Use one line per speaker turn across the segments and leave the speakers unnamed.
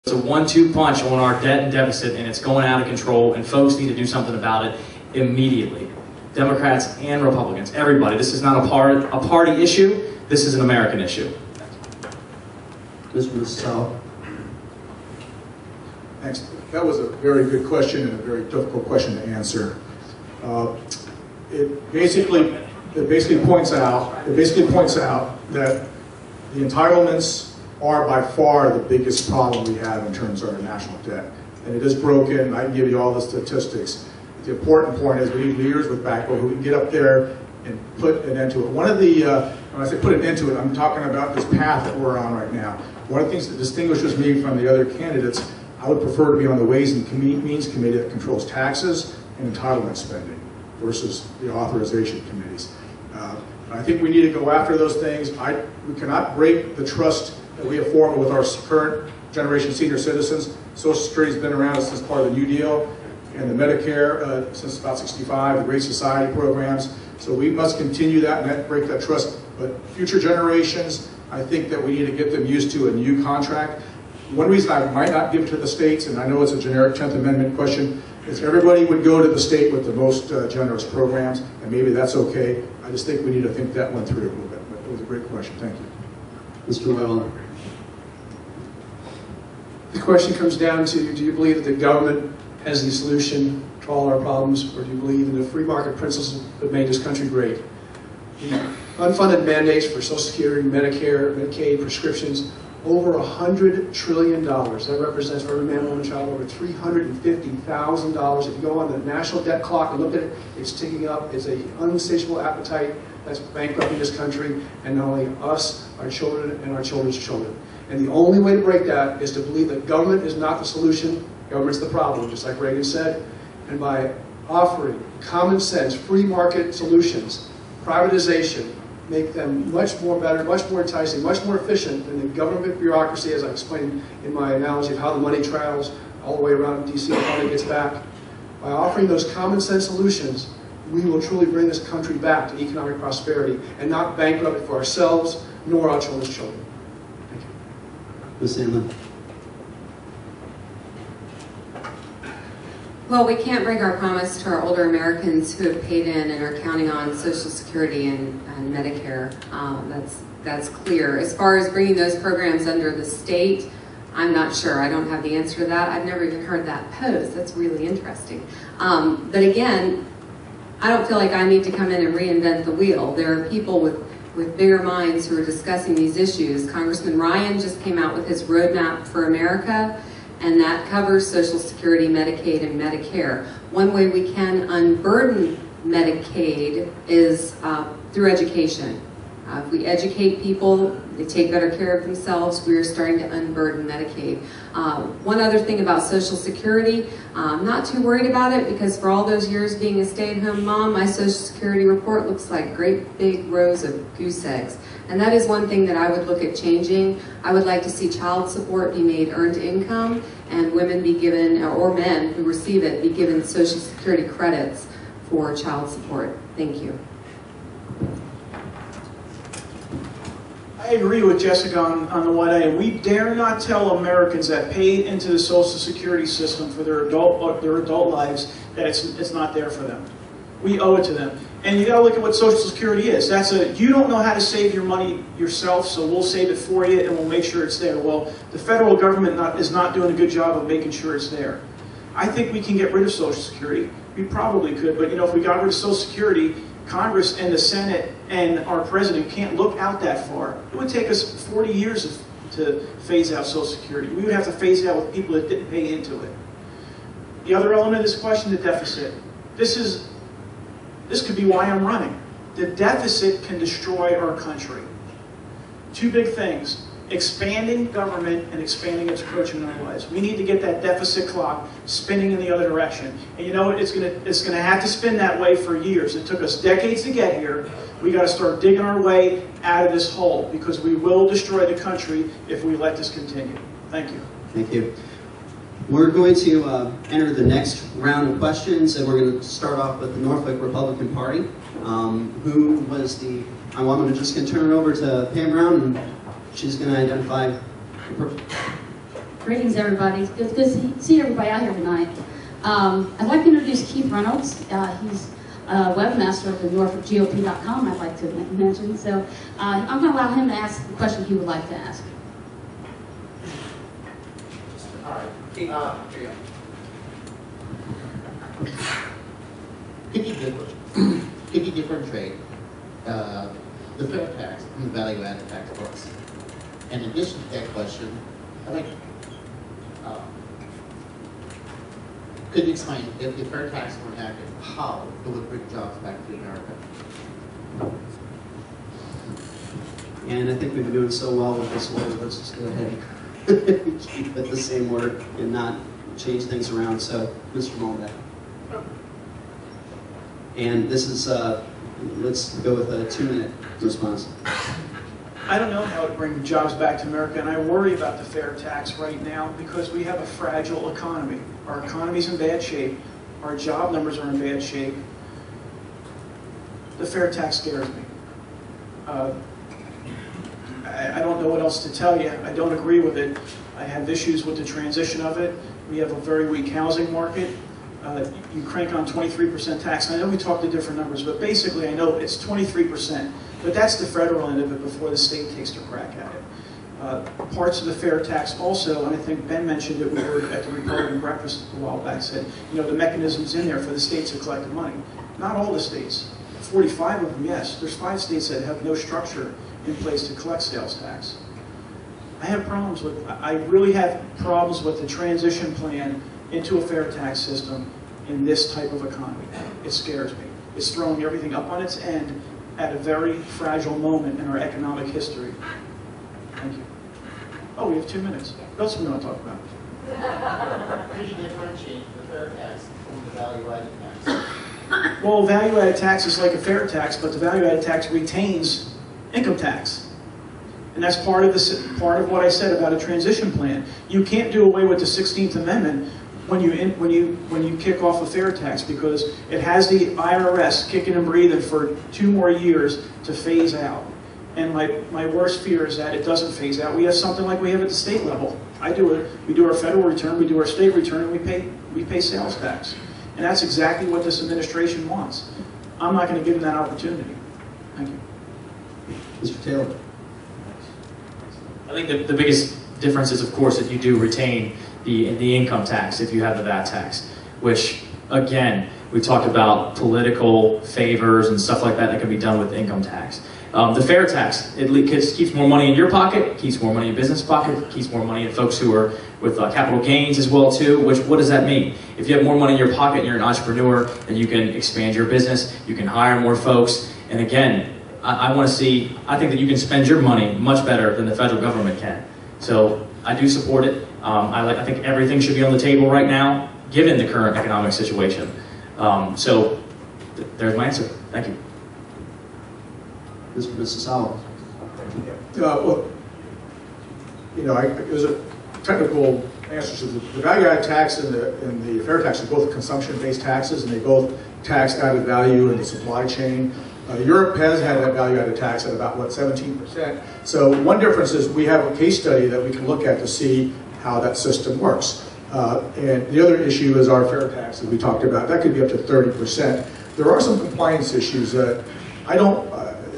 It's a 1-2 punch on our debt and deficit, and it's going out of control, and folks need to do something about it immediately. Democrats and Republicans, everybody. This is not a party issue. This is an American issue.
Mr. Massell.
Thanks. That was a very good question and a very difficult question to answer. It basically points out that the entitlements are by far the biggest problem we have in terms of our national debt. And it is broken. I can give you all the statistics. The important point is we need leaders with backbone who can get up there and put an end to it. One of the, when I say put an end to it, I'm talking about this path that we're on right now. One of the things that distinguishes me from the other candidates, I would prefer to be on the Ways and Means Committee that controls taxes and entitlement spending versus the authorization committees. I think we need to go after those things. We cannot break the trust that we have formed with our current generation senior citizens. Social Security has been around since part of the New Deal, and the Medicare since about 65, the Great Society programs. So we must continue that and break that trust. But future generations, I think that we need to get them used to a new contract. One reason I might not give it to the states, and I know it's a generic 10th Amendment question, is everybody would go to the state with the most generous programs, and maybe that's okay. I just think we need to think that one through a little bit. But it was a great question. Thank you.
Mr. Well.
The question comes down to, do you believe that the government has the solution to all our problems, or do you believe in the free market principles that made this country great? Unfunded mandates for Social Security, Medicare, Medicaid, prescriptions, over $100 trillion. That represents for every man, woman, child over $350,000. If you go on the national debt clock and look at it, it's ticking up. It's an insatiable appetite that's bankrupting this country, and not only us, our children, and our children's children. And the only way to break that is to believe that government is not the solution, government's the problem, just like Reagan said. And by offering common sense, free market solutions, privatization, make them much more better, much more enticing, much more efficient than the government bureaucracy, as I explained in my analogy of how the money travels all the way around DC and how it gets back. By offering those common sense solutions, we will truly bring this country back to economic prosperity and not bankrupt it for ourselves nor our children's children. Thank you.
Ms. Sandlin.
Well, we can't break our promise to our older Americans who have paid in and are counting on Social Security and Medicare. That's clear. As far as bringing those programs under the state, I'm not sure. I don't have the answer to that. I've never even heard that posed. That's really interesting. But again, I don't feel like I need to come in and reinvent the wheel. There are people with bigger minds who are discussing these issues. Congressman Ryan just came out with his Roadmap for America, and that covers Social Security, Medicaid, and Medicare. One way we can unburden Medicaid is through education. If we educate people, they take better care of themselves, we are starting to unburden Medicaid. One other thing about Social Security, I'm not too worried about it because for all those years being a stay-at-home mom, my Social Security report looks like great big rows of goose eggs. And that is one thing that I would look at changing. I would like to see child support be made earned income and women be given, or men who receive it, be given Social Security credits for child support. Thank you.
I agree with Jessica on the 1A. We dare not tell Americans that paid into the Social Security system for their adult lives that it's not there for them. We owe it to them. And you got to look at what Social Security is. You don't know how to save your money yourself, so we'll save it for you and we'll make sure it's there. Well, the federal government is not doing a good job of making sure it's there. I think we can get rid of Social Security. We probably could, but if we got rid of Social Security, Congress and the Senate and our president can't look out that far. It would take us 40 years to phase out Social Security. We would have to phase it out with people that didn't pay into it. The other element of this question, the deficit. This could be why I'm running. The deficit can destroy our country. Two big things: expanding government and expanding its approach in our lives. We need to get that deficit clock spinning in the other direction. And you know what? It's gonna have to spin that way for years. It took us decades to get here. We got to start digging our way out of this hole because we will destroy the country if we let this continue. Thank you.
Thank you. We're going to enter the next round of questions, and we're going to start off with the Norfolk Republican Party. I'm just going to turn it over to Pam Brown, and she's going to identify the person.
Greetings, everybody. It's good to see everybody out here tonight. I'd like to introduce Keith Reynolds. He's a webmaster of the NorfolkGOP.com, I'd like to mention. So I'm going to allow him to ask the question he would like to ask.
All right. Here you go. Can you differentiate the fair tax from the value-added tax books? In addition to that question, I think, could you explain, if the fair tax were enacted, how it would bring jobs back to America?
And I think we've been doing so well with this order, let's just go ahead and keep it the same order and not change things around. So, Mr. Moldak. And this is, let's go with a 2-minute response.
I don't know how to bring jobs back to America, and I worry about the fair tax right now because we have a fragile economy. Our economy's in bad shape. Our job numbers are in bad shape. The fair tax scares me. I don't know what else to tell you. I don't agree with it. I have issues with the transition of it. We have a very weak housing market. You crank on 23% tax. I know we talked to different numbers, but basically I know it's 23%. But that's the federal end of it before the state takes a crack at it. Parts of the fair tax also, and I think Ben mentioned it, we were at the Republican breakfast a while back, said, you know, the mechanisms in there for the states to collect the money. Not all the states. 45 of them, yes. There's 5 states that have no structure in place to collect sales tax. I really have problems with the transition plan into a fair tax system in this type of economy. It scares me. It's throwing everything up on its end at a very fragile moment in our economic history. Thank you. Oh, we have 2 minutes. What else are we going to talk about?
Could you differentiate the fair tax from the value-added tax?
Well, value-added tax is like a fair tax, but the value-added tax retains income tax. And that's part of what I said about a transition plan. You can't do away with the 16th Amendment when you kick off a fair tax because it has the IRS kicking and breathing for 2 more years to phase out. And my worst fear is that it doesn't phase out. We have something like we have at the state level. We do our federal return, we do our state return, and we pay sales tax. And that's exactly what this administration wants. I'm not going to give them that opportunity. Thank you.
Mr. Taylor.
I think the biggest difference is, of course, that you do retain the income tax if you have the VAT tax, which, again, we talked about political favors and stuff like that that can be done with income tax. The fair tax, it keeps more money in your pocket, keeps more money in business pocket, keeps more money in folks who are with capital gains as well too, which what does that mean? If you have more money in your pocket and you're an entrepreneur, then you can expand your business, you can hire more folks, and again, I think that you can spend your money much better than the federal government can. So I do support it. I think everything should be on the table right now, given the current economic situation. There's my answer. Thank you.
Mr. Mississauga.
Well, you know, there's a technical answer to the value-added tax and the fair tax are both consumption-based taxes, and they both tax added value in the supply chain. Europe has had that value-added tax at about, 17%. So one difference is we have a case study that we can look at to see how that system works. And the other issue is our fair tax that we talked about. That could be up to 30%. There are some compliance issues that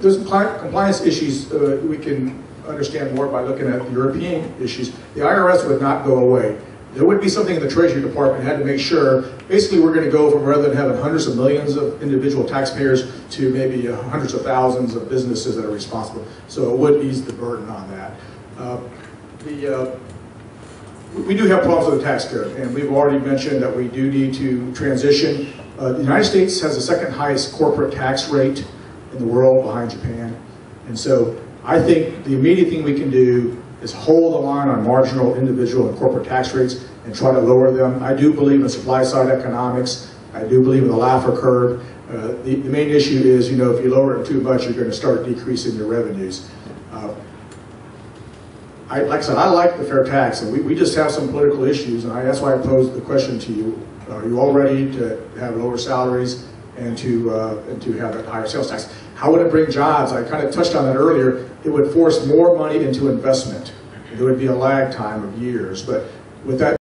there's compliance issues we can understand more by looking at the European issues. The IRS would not go away. There would be something in the Treasury Department had to make sure, basically we're going to go from rather than having hundreds of millions of individual taxpayers to maybe hundreds of thousands of businesses that are responsible. So it would ease the burden on that. We do have problems with the tax code, and we've already mentioned that we do need to transition. The United States has the second highest corporate tax rate in the world behind Japan. And so I think the immediate thing we can do is hold the line on marginal individual and corporate tax rates and try to lower them. I do believe in supply side economics. I do believe in the Laffer curve. The main issue is, if you lower it too much, you're going to start decreasing your revenues. Like I said, I like the fair tax, and we just have some political issues, and that's why I posed the question to you. Are you all ready to have lower salaries and to have a higher sales tax? How would it bring jobs? I kind of touched on that earlier. It would force more money into investment. There would be a lag time of years, but with that